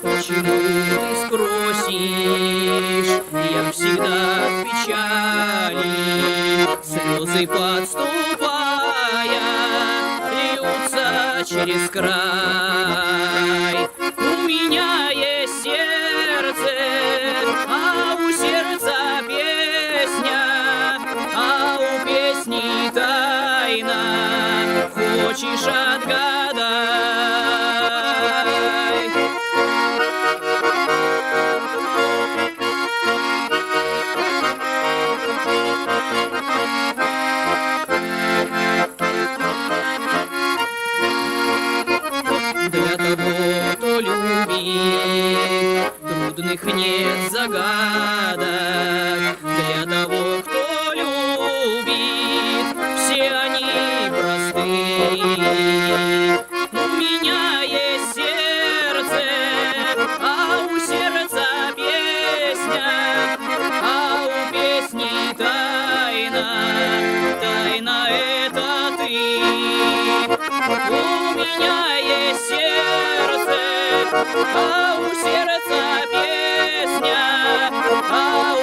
Почему ты спросишь, я всегда в печали, слезы подступая, льются через край. У меня есть сердце, а у сердца песня, а у песни тайна. Хочешь отгадай? Для того, кто любит, трудных нет загадок. Для того, кто любит, все они просты. У меня есть сердце, а у сердца песня, а у песни тайна. Тайна — это ты. У меня есть сердце, а у сердца песня, а у